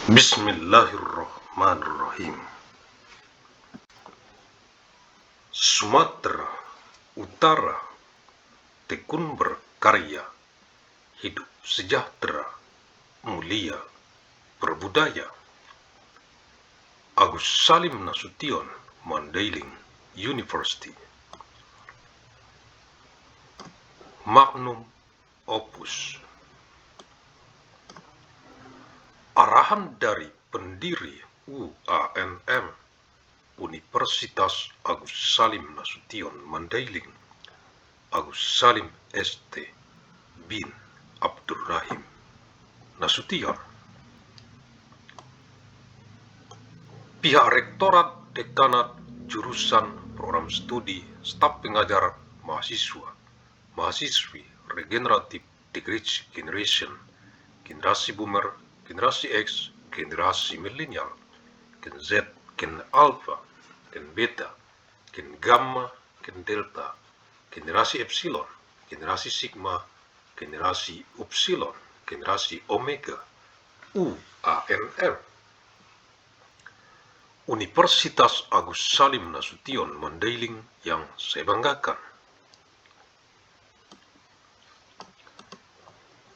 Bismillahirrahmanirrahim. Sumatera Utara tekun berkarya, hidup sejahtera, mulia, berbudaya. Agus Salim Nasution, Mandailing University. Magnum Opus. Arahan dari pendiri UANM, Universitas Agus Salim Nasution Mandailing, Agus Salim ST bin Abdurrahim Nasution. Pihak Rektorat Dekanat Jurusan Program Studi Staf Pengajar Mahasiswi Regeneratif Decrease Generation, generasi Boomer, generasi X, generasi Millennial, Gen Z, Gen Alpha, Gen Beta, Gen Gamma, Gen Delta, generasi Epsilon, generasi Sigma, generasi Upsilon, generasi Omega, UANM. Universitas Agus Salim Nasution Mandailing yang saya banggakan.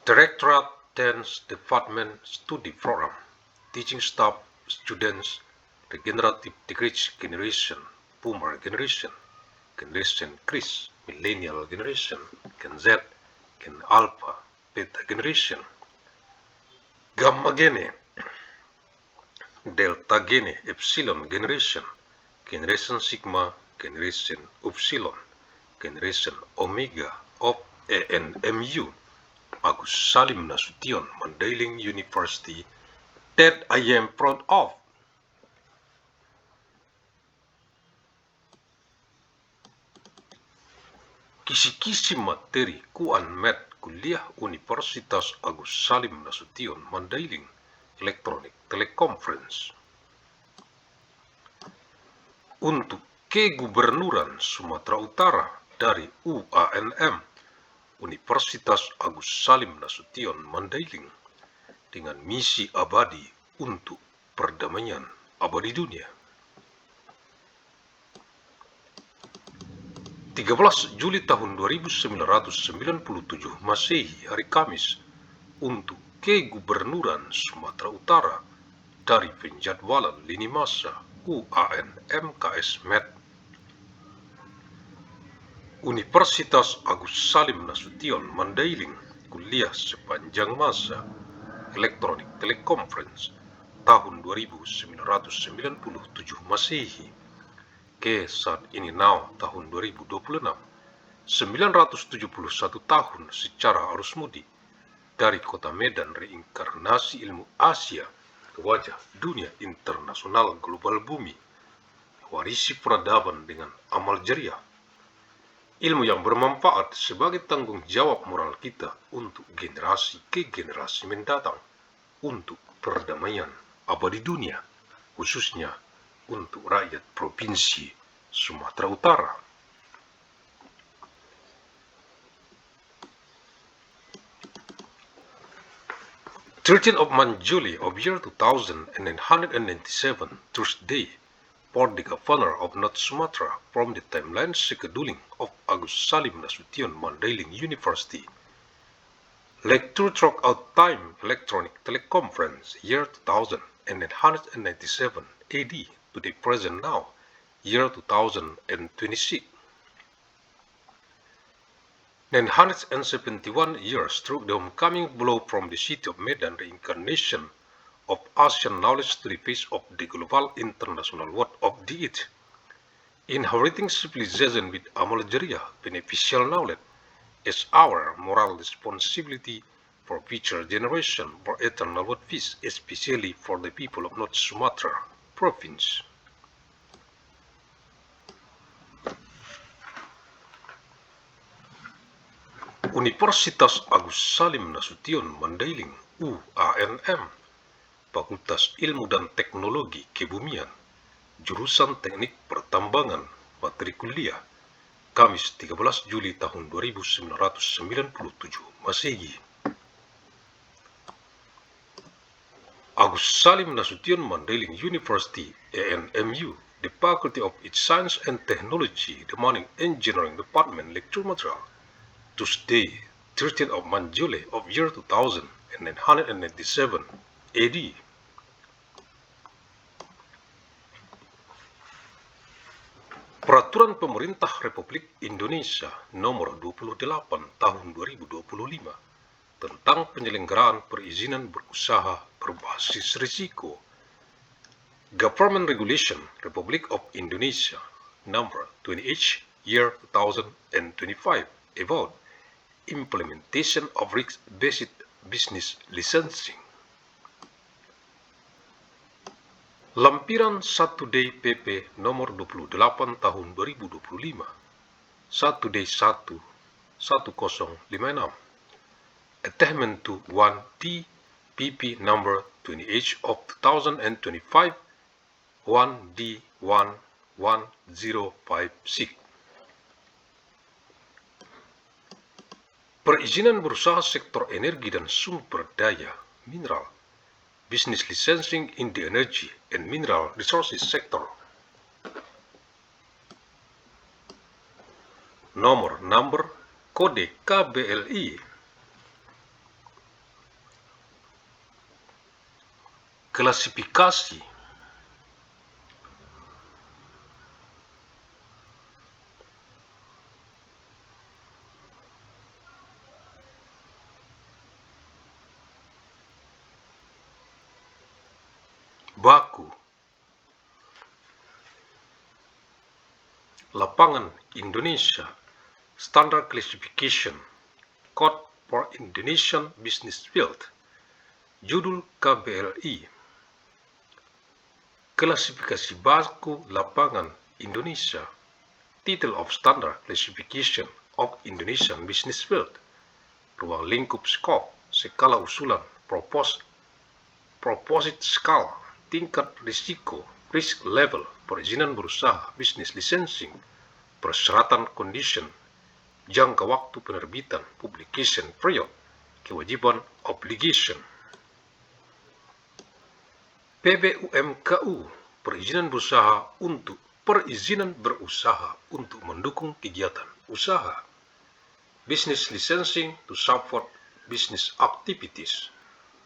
Directorate 10th Department Studi Program, Teaching Staff, Students, Regenerative Decrease Generation, Boomer Generation, Generation Chris, Millennial Generation, Gen Z, Gen Alpha, Beta Generation, Gamma Gene, Delta Gene, Epsilon Generation, Generation Sigma, Generation Upsilon, Generation Omega of ANMU, Agus Salim Nasution Mandailing University, that I am proud of. Kisi-kisi materi Kuan Med Kuliah Universitas Agus Salim Nasution Mandailing, Electronic Teleconference. Untuk Kegubernuran Sumatera Utara dari UANM, Universitas Agus Salim Nasution Mandailing, dengan misi abadi untuk perdamaian abadi dunia. 13 Juli tahun 1997 Masehi, hari Kamis, untuk Kegubernuran Sumatera Utara dari penjadwalan lini masa UANM KS Med. Universitas Agus Salim Nasution Mandailing, kuliah sepanjang masa, Electronic Teleconference, tahun 1997 Masehi, ke saat ini tahun 2026, 971 tahun secara arus mudik, dari kota Medan reinkarnasi ilmu Asia ke wajah dunia internasional global bumi, warisi peradaban dengan amal jariah, ilmu yang bermanfaat sebagai tanggung jawab moral kita untuk generasi ke generasi mendatang, untuk perdamaian abadi dunia, khususnya untuk rakyat Provinsi Sumatera Utara. of July of year 2997, Thursday, for the Governor of North Sumatra from the timeline scheduling of Agus Salim Nasution Mandailing University. Lecture throughout time electronic teleconference year 2997 AD to the present now, year 2026. 971 years through the homecoming blow from the city of Medan, reincarnation of Asian knowledge to the face of the global international world of the it. Inheriting civilization with amal jariah, beneficial knowledge, as our moral responsibility for future generation for eternal world peace, especially for the people of North Sumatra province. Universitas Agus Salim Nasution Mandailing UANM, Fakultas Ilmu dan Teknologi Kebumian, Jurusan Teknik Pertambangan, materi kuliah, Kamis 13 Juli tahun 1997 Masehi. Agus Agus Salim Nasution Mandailing University, ANMU, the Faculty of Science and Technology, the Mining Engineering Department lecture material, Tuesday, 13th of July of year 2997 AD. Peraturan Pemerintah Republik Indonesia Nomor 28 Tahun 2025 tentang penyelenggaraan perizinan berusaha berbasis risiko. Government Regulation Republic of Indonesia Number 28 Year 2025 about implementation of risk-based business licensing. Lampiran 1 Day PP nomor 28 tahun 2025 1 Day 1 1056 Attachment to 1D PP number 28 of 2025 1D 11056. Perizinan berusaha sektor energi dan sumber daya mineral, business licensing in the energy and mineral resources sector. Nomor kode KBLI. Klasifikasi. Baku. Lapangan Indonesia Standard Classification Code for Indonesian Business Field. Judul KBLI. Klasifikasi baku lapangan Indonesia. Title of Standard Classification of Indonesian Business Field. Ruang lingkup skop, skala usulan, proposed skala, tingkat risiko, risk level, perizinan berusaha, business licensing, persyaratan condition, jangka waktu penerbitan, publication period, kewajiban obligation. PBUMKU, perizinan berusaha untuk mendukung kegiatan usaha. Business licensing to support business activities.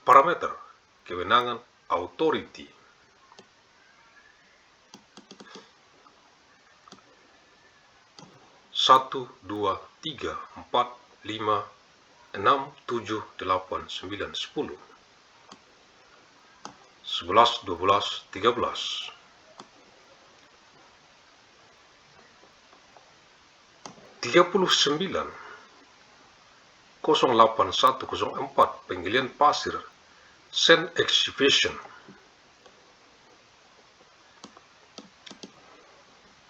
Parameter, kewenangan authority. Satu, 2, 3, 4, 5, 6, 7, 8, 9, 10. 11, 12, 13. 39 08104 penggalian pasir sand excavation.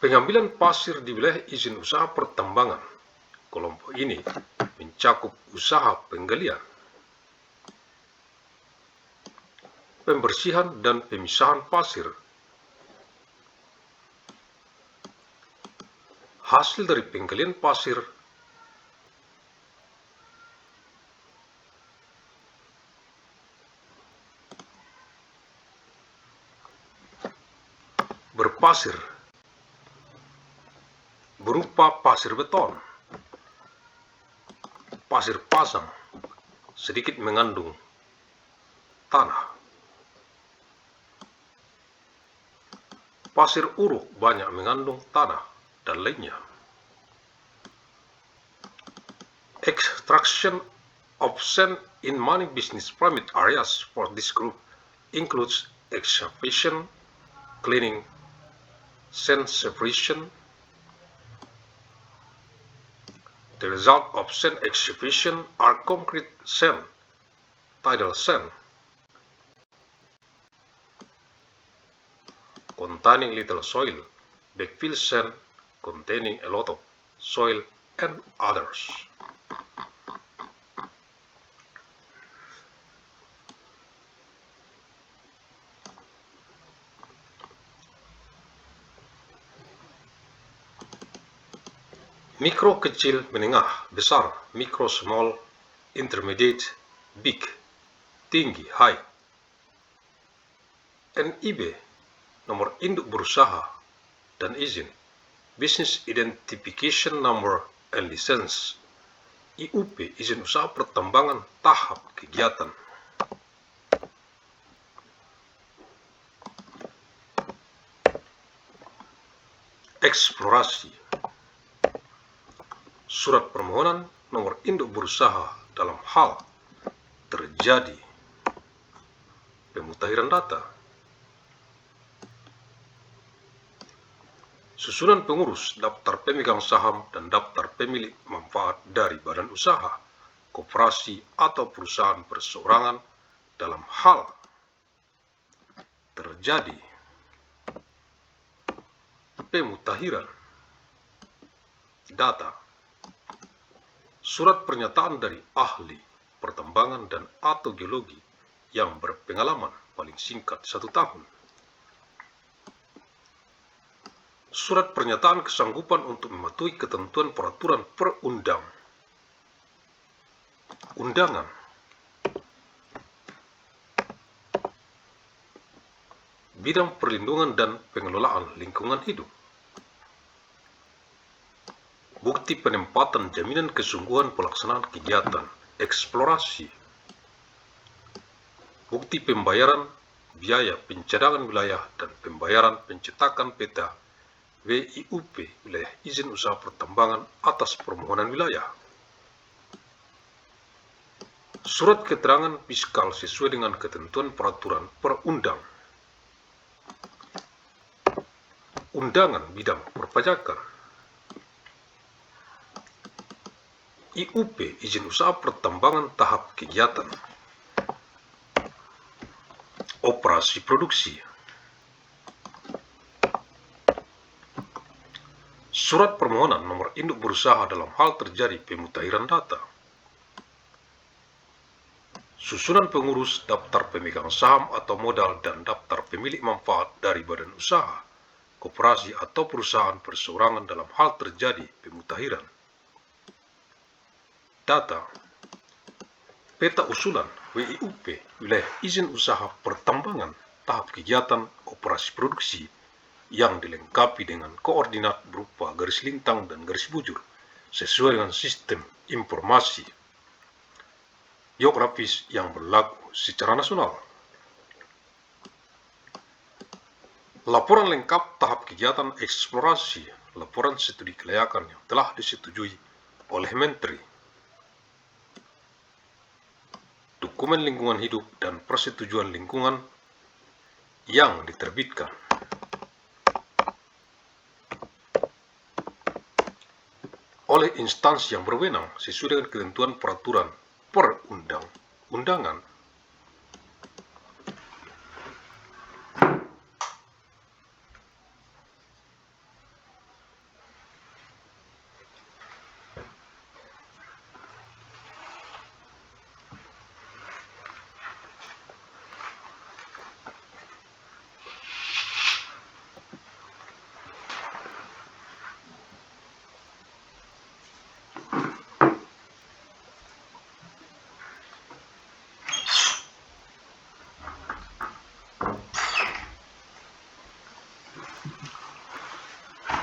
Pengambilan pasir di wilayah izin usaha pertambangan. Kelompok ini mencakup usaha penggalian, pembersihan dan pemisahan pasir. Hasil dari penggalian pasir berpasir berupa pasir beton, pasir pasang, sedikit mengandung tanah, pasir uruk banyak mengandung tanah, dan lainnya. Extraction of sand in mining business permit areas for this group includes excavation, cleaning, sand separation. The result of sand excavation are concrete sand, tidal sand, containing little soil, backfill sand containing a lot of soil, and others. Mikro, kecil, menengah, besar, mikro, small, intermediate, big, tinggi, high. NIB, nomor induk berusaha dan izin, Business Identification Number and License. IUP, izin usaha pertambangan tahap kegiatan. Eksplorasi, surat permohonan nomor induk berusaha dalam hal terjadi pemutahiran data. Susunan pengurus, daftar pemegang saham dan daftar pemilik manfaat dari badan usaha, koperasi atau perusahaan perseorangan dalam hal terjadi pemutahiran data. Surat pernyataan dari ahli pertambangan dan atau geologi yang berpengalaman paling singkat 1 tahun. Surat pernyataan kesanggupan untuk mematuhi ketentuan peraturan perundang-undangan. Bidang perlindungan dan pengelolaan lingkungan hidup. Bukti penempatan jaminan kesungguhan pelaksanaan kegiatan eksplorasi. Bukti pembayaran biaya pencadangan wilayah dan pembayaran pencetakan peta WIUP wilayah izin usaha pertambangan atas permohonan wilayah. Surat keterangan fiskal sesuai dengan ketentuan peraturan perundang-undangan bidang perpajakan. IUP, izin usaha pertambangan tahap kegiatan. Operasi produksi. Surat permohonan nomor induk berusaha dalam hal terjadi pemutahiran data. Susunan pengurus, daftar pemegang saham atau modal dan daftar pemilik manfaat dari badan usaha, koperasi atau perusahaan perseorangan dalam hal terjadi pemutahiran data. Peta usulan WIUP wilayah izin usaha pertambangan tahap kegiatan operasi produksi yang dilengkapi dengan koordinat berupa garis lintang dan garis bujur sesuai dengan sistem informasi geografis yang berlaku secara nasional. Laporan lengkap tahap kegiatan eksplorasi, laporan studi kelayakan yang telah disetujui oleh Menteri. Dokumen lingkungan hidup dan persetujuan lingkungan yang diterbitkan. Oleh instansi yang berwenang sesuai dengan ketentuan peraturan perundang-undangan.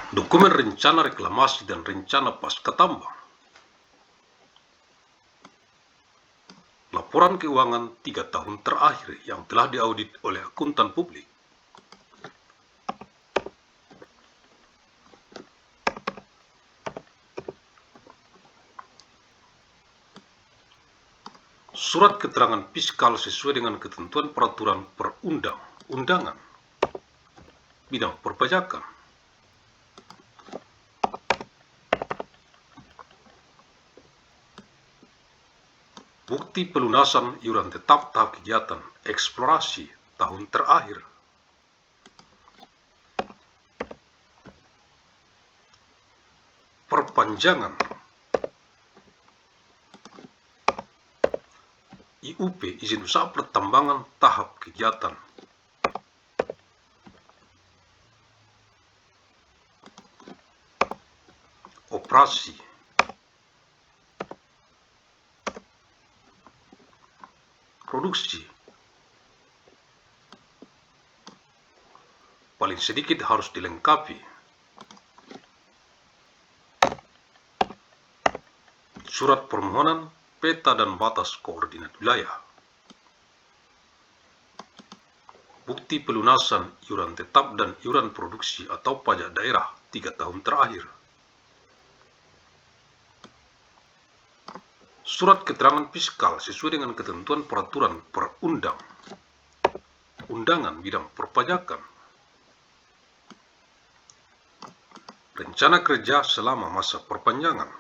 Dokumen rencana reklamasi dan rencana pasca tambang. Laporan keuangan 3 tahun terakhir yang telah diaudit oleh akuntan publik. Surat keterangan fiskal sesuai dengan ketentuan peraturan perundang-undangan bidang perpajakan. Bukti pelunasan iuran tetap tahap kegiatan eksplorasi tahun terakhir. Perpanjangan IUP izin usaha pertambangan tahap kegiatan. Operasi produksi. paling sedikit harus dilengkapi surat permohonan, peta dan batas koordinat wilayah, bukti pelunasan iuran tetap dan iuran produksi atau pajak daerah 3 tahun terakhir, surat keterangan fiskal sesuai dengan ketentuan peraturan perundang-undangan bidang perpajakan, rencana kerja selama masa perpanjangan,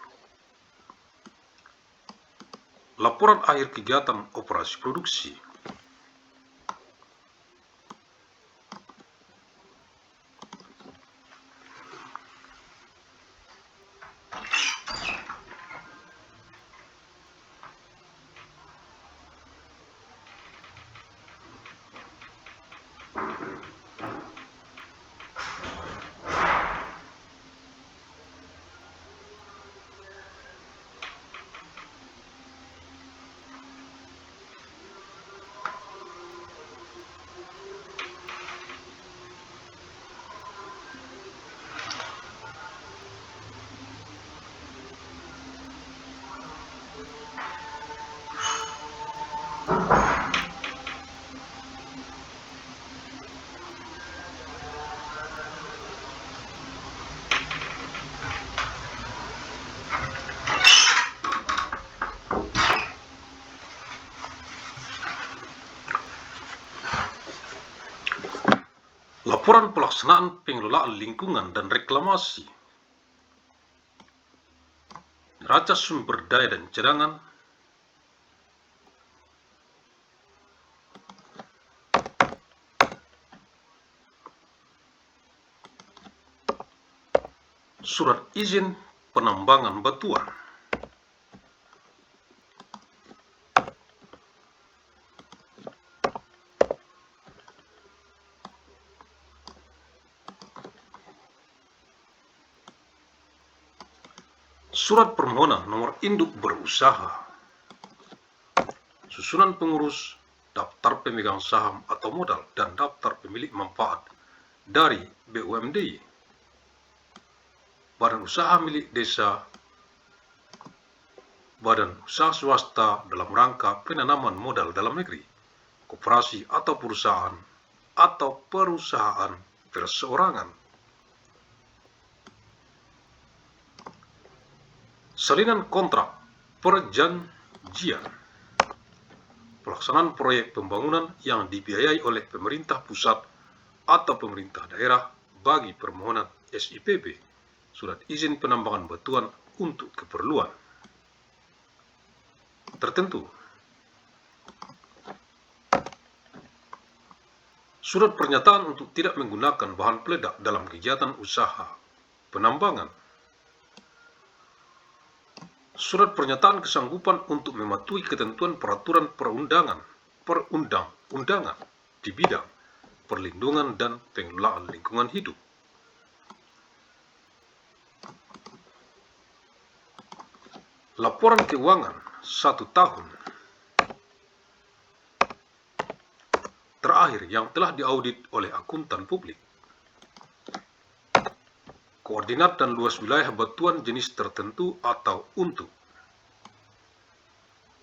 laporan akhir kegiatan operasi produksi, laporan pelaksanaan pengelolaan lingkungan dan reklamasi, neraca sumber daya dan cadangan, surat izin penambangan batuan, surat permohonan nomor induk berusaha, susunan pengurus, daftar pemegang saham atau modal, dan daftar pemilik manfaat dari BUMD, badan usaha milik desa, badan usaha swasta dalam rangka penanaman modal dalam negeri, koperasi atau perusahaan perseorangan, salinan kontrak perjanjian, pelaksanaan proyek pembangunan yang dibiayai oleh pemerintah pusat atau pemerintah daerah bagi permohonan SIPB, surat izin penambangan batuan untuk keperluan tertentu, surat pernyataan untuk tidak menggunakan bahan peledak dalam kegiatan usaha penambangan, surat pernyataan kesanggupan untuk mematuhi ketentuan peraturan perundang-undangan di bidang perlindungan dan pengelolaan lingkungan hidup, laporan keuangan 1 tahun terakhir yang telah diaudit oleh akuntan publik, koordinat dan luas wilayah batuan jenis tertentu atau untuk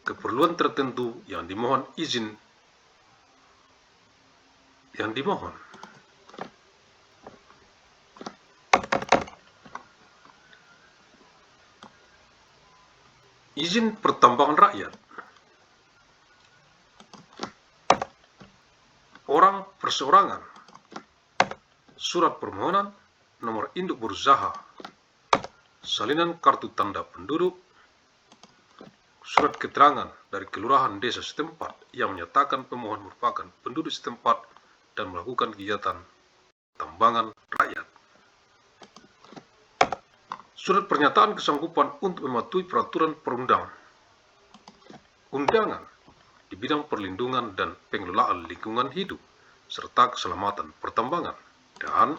keperluan tertentu yang dimohon izin izin pertambangan rakyat, orang perseorangan, surat permohonan, nomor induk berusaha, salinan kartu tanda penduduk, surat keterangan dari kelurahan desa setempat yang menyatakan pemohon merupakan penduduk setempat dan melakukan kegiatan tambangan rakyat, surat pernyataan kesanggupan untuk mematuhi peraturan perundang-undangan di bidang perlindungan dan pengelolaan lingkungan hidup serta keselamatan pertambangan, dan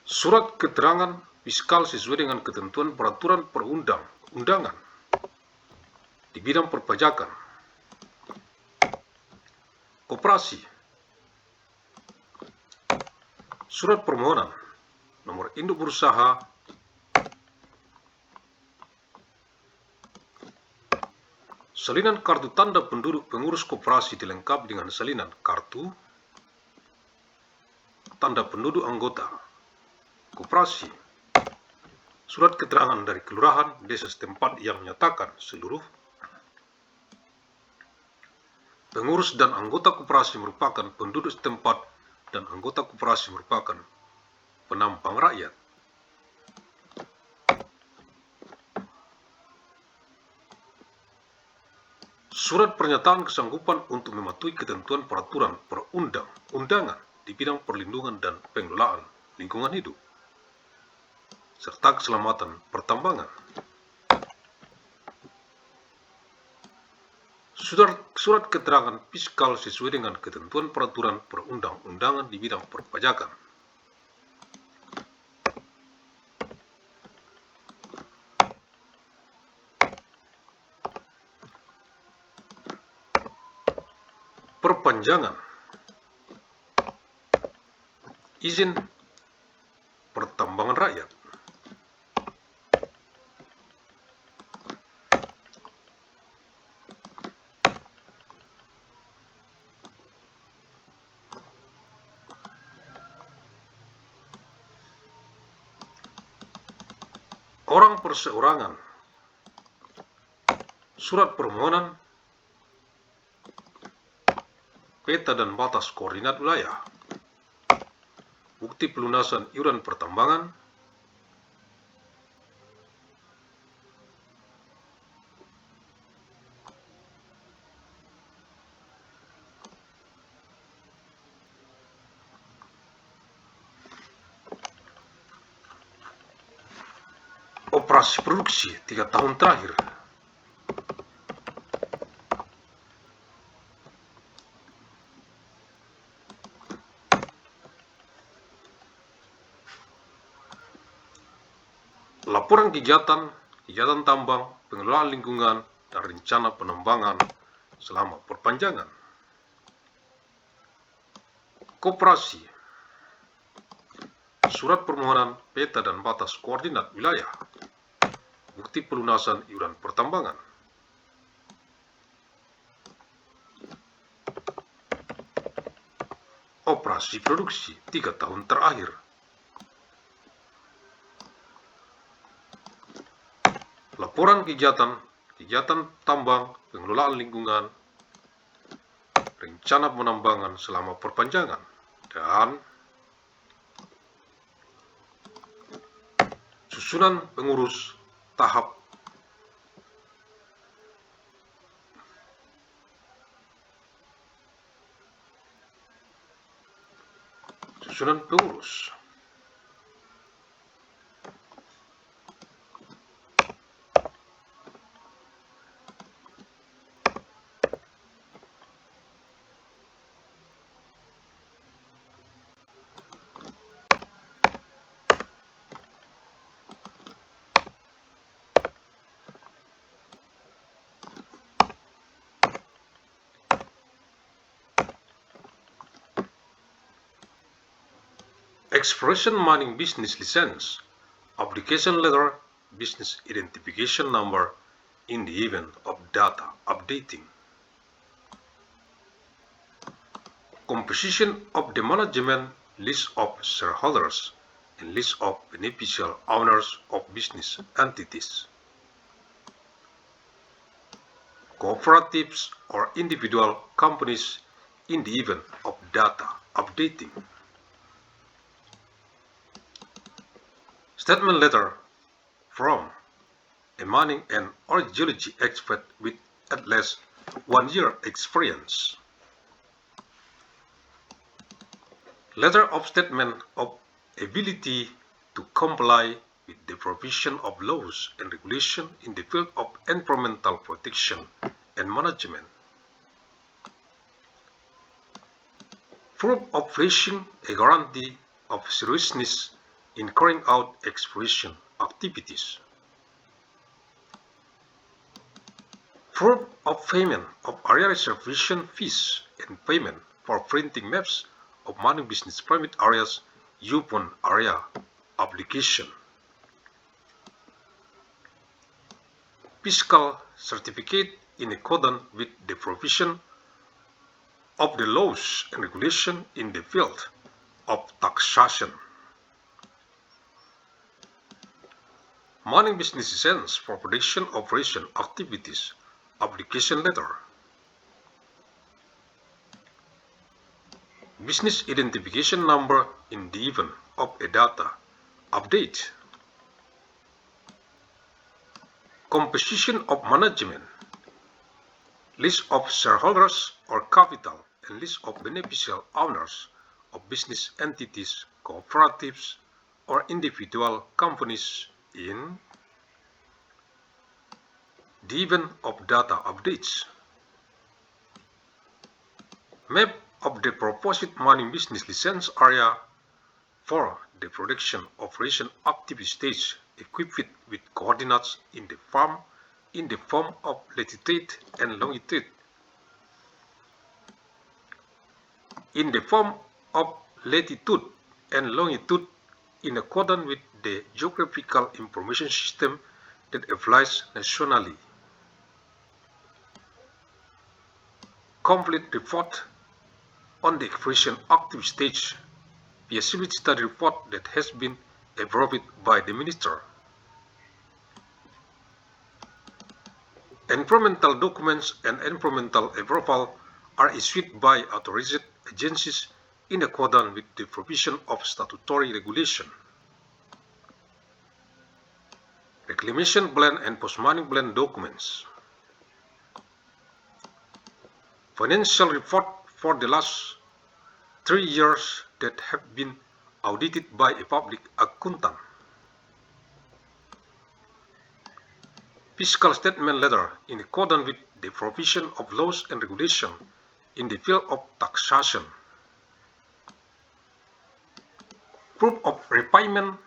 surat keterangan fiskal sesuai dengan ketentuan peraturan perundang-undangan di bidang perpajakan, Koperasi. Surat permohonan nomor induk berusaha salinan kartu tanda penduduk pengurus koperasi dilengkapi dengan salinan kartu tanda penduduk anggota koperasi, surat keterangan dari kelurahan desa setempat yang menyatakan seluruh pengurus dan anggota koperasi merupakan penduduk setempat dan anggota koperasi merupakan penampang rakyat. Surat pernyataan kesanggupan untuk mematuhi ketentuan peraturan perundang-undangan di bidang perlindungan dan pengelolaan lingkungan hidup, serta keselamatan pertambangan. Surat keterangan fiskal sesuai dengan ketentuan peraturan perundang-undangan di bidang perpajakan. Perpanjangan izin pertambangan rakyat. Orang perseorangan. Surat permohonan peta dan batas koordinat wilayah, bukti pelunasan iuran pertambangan, operasi produksi 3 tahun terakhir. Laporan kegiatan tambang, pengelolaan lingkungan, dan rencana penambangan selama perpanjangan. Koperasi. Surat permohonan peta dan batas koordinat wilayah, bukti pelunasan iuran pertambangan. Operasi produksi 3 tahun terakhir. Laporan kegiatan tambang, pengelolaan lingkungan, rencana penambangan selama perpanjangan, dan susunan pengurus tahap pengurus. Exploration mining business license, application letter, business identification number in the event of data updating. Composition of the management, list of shareholders, and list of beneficial owners of business entities. Cooperatives or individual companies in the event of data updating. Statement letter from a mining and geology expert with at least 1 year experience. Letter of statement of ability to comply with the provision of laws and regulation in the field of environmental protection and management. Proof of placing a guarantee of seriousness in carrying out exploration activities. Proof of payment of area reservation fees and payment for printing maps of Mining Business Permit areas upon area application. Fiscal certificate in accordance with the provision of the laws and regulations in the field of taxation. Mining business license for production operation activities application letter. Business identification number in the event of a data update. Composition of management. List of shareholders or capital and list of beneficial owners of business entities, cooperatives, or individual companies in the event of data updates. Map of the proposed mining business license area for the production operation activity stage equipped with coordinates in the form of latitude and longitude. In the form of latitude and longitude in accordance with the geographical information system that applies nationally. Complete report on the operation active stage, feasibility study report that has been approved by the Minister. Environmental documents and environmental approval are issued by authorized agencies in accordance with the provision of statutory regulation. Reclamation plan and post-mining plan documents. Financial report for the last 3 years that have been audited by a public accountant. Fiscal statement letter in accordance with the provision of laws and regulations in the field of taxation. Proof of repayment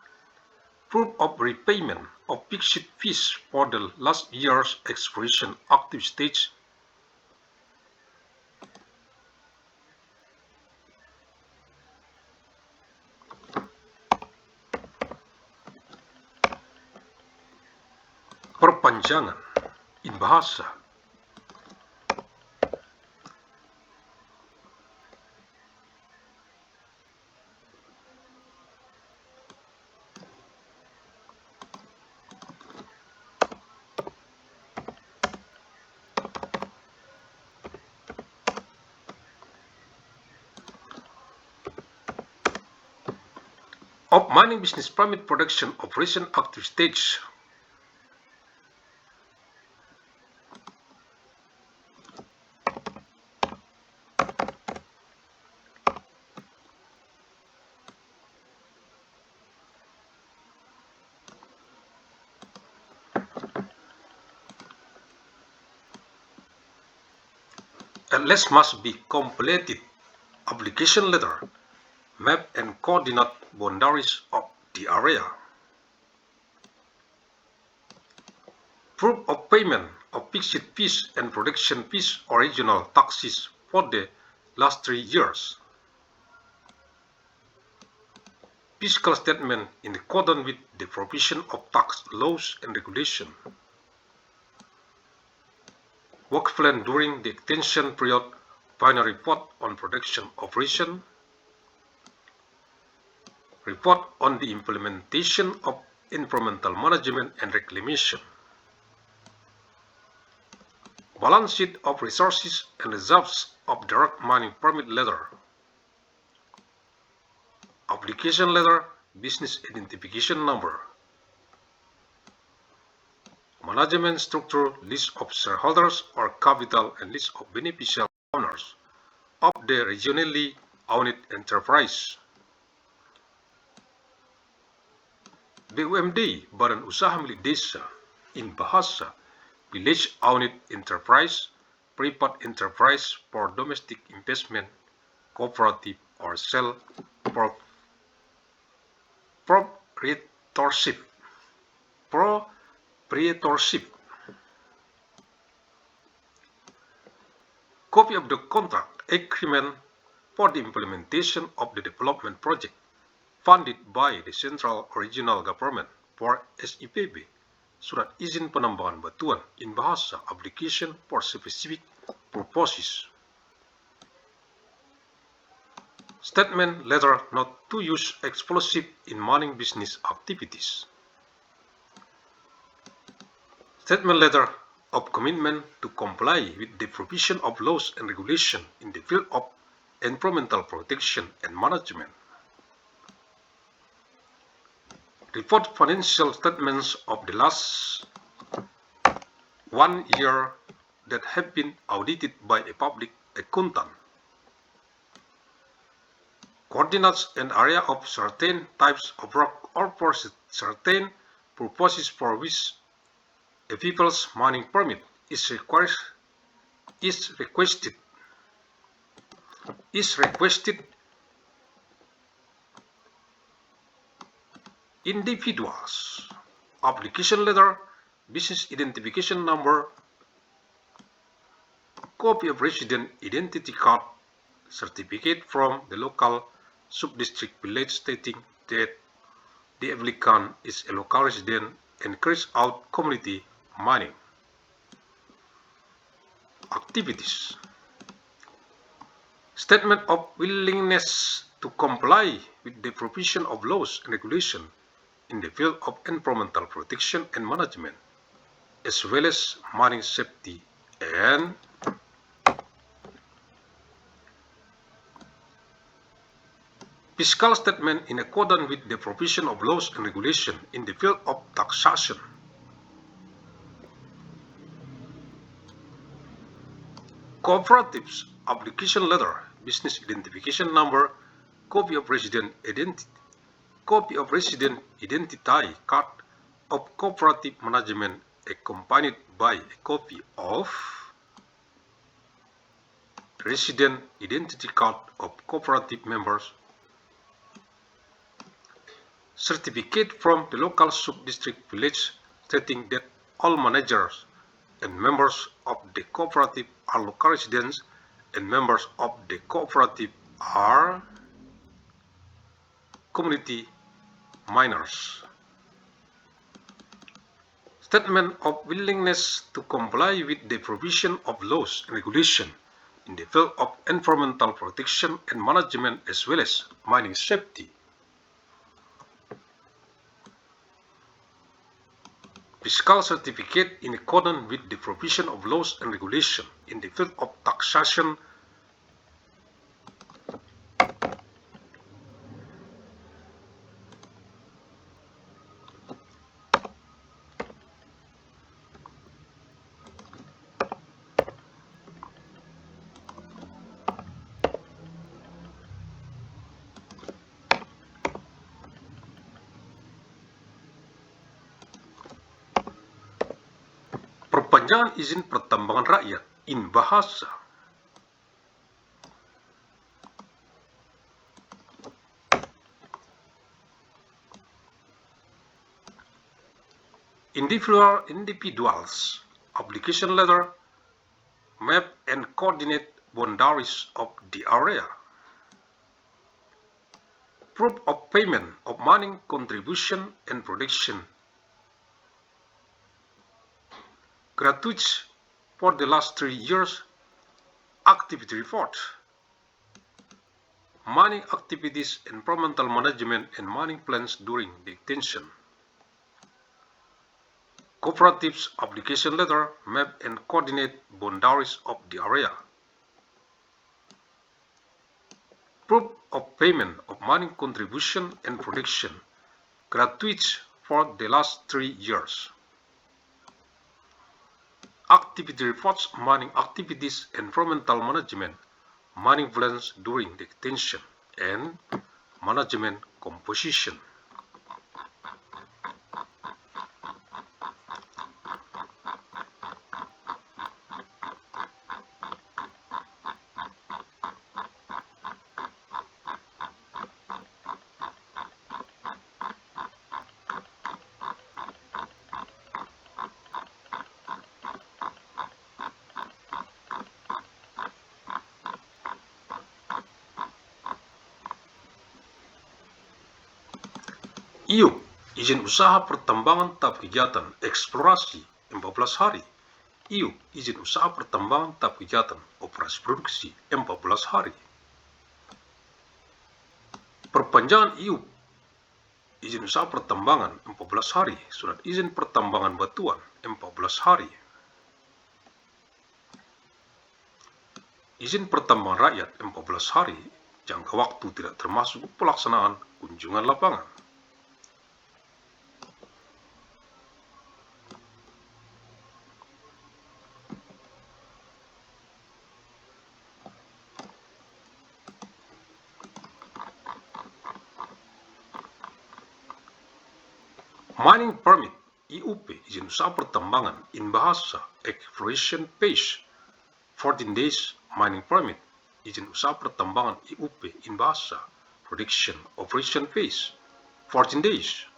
of fixed fees for the last year's exploration active stage. Perpanjangan in bahasa. Of mining business permit production operation active stage. At least must be completed application letter, map and coordinate boundaries of the area. Proof of payment of fixed fees and production fees or regional taxes for the last 3 years. Fiscal statement in accordance with the provision of tax laws and regulation. Work plan during the extension period, final report on production operation. Report on the implementation of environmental management and reclamation. Balance sheet of resources and reserves of direct mining permit letter. Application letter, business identification number. Management structure, list of shareholders or capital and list of beneficial owners of the regionally owned enterprise. BUMD, Badan Usaha Milik Desa, in bahasa Village Owned Enterprise, Private Enterprise for Domestic Investment, Cooperative or Self-Proprietorship. Copy of the contract agreement for the implementation of the development project funded by the Central Regional Government for SIPB, surat izin penambahan batuan in bahasa application for specific purposes. Statement letter not to use explosive in mining business activities. Statement letter of commitment to comply with the provision of laws and regulation in the field of environmental protection and management. Report financial statements of the last 1 year that have been audited by a public accountant. Coordinates an area of certain types of rock or for certain purposes for which a people's mining permit is requested. Individuals. Application letter, business identification number, copy of resident identity card, certificate from the local sub-district village stating that the applicant is a local resident and carries out community mining activities. Statement of willingness to comply with the provision of laws and regulation in the field of environmental protection and management, as well as mining safety and fiscal statement in accordance with the provision of laws and regulation in the field of taxation. Cooperatives application letter, business identification number, copy of resident identity card of cooperative management accompanied by a copy of resident identity card of cooperative members, certificate from the local sub-district village stating that all managers and members of the cooperative are local residents and members of the cooperative are community miners. Statement of willingness to comply with the provision of laws and regulation in the field of environmental protection and management as well as mining safety. Fiscal certificate in accordance with the provision of laws and regulation in the field of taxation. Perpanjangan izin pertambangan rakyat in bahasa. Individuals, application letter, map and coordinate boundaries of the area. Proof of payment of mining contribution and production. Gratuities for the last 3 years. Activity report. Mining activities, environmental management and mining plans during the extension. Cooperatives application letter, map and coordinate boundaries of the area. Proof of payment of mining contribution and production. Gratuities for the last 3 years. Activity reports, mining activities, environmental management, mining plans during the extension, and management composition. IUP, izin usaha pertambangan tahap kegiatan eksplorasi 14 hari. IUP, izin usaha pertambangan tahap kegiatan operasi produksi 14 hari. Perpanjangan IUP, izin usaha pertambangan 14 hari, surat izin pertambangan batuan 14 hari. Izin pertambangan rakyat 14 hari, jangka waktu tidak termasuk pelaksanaan kunjungan lapangan. Mining Permit, IUP, izin usaha pertambangan in bahasa Exploration Phase, 14 days. Mining Permit, izin usaha pertambangan IUP in bahasa Production Operation Phase, 14 days.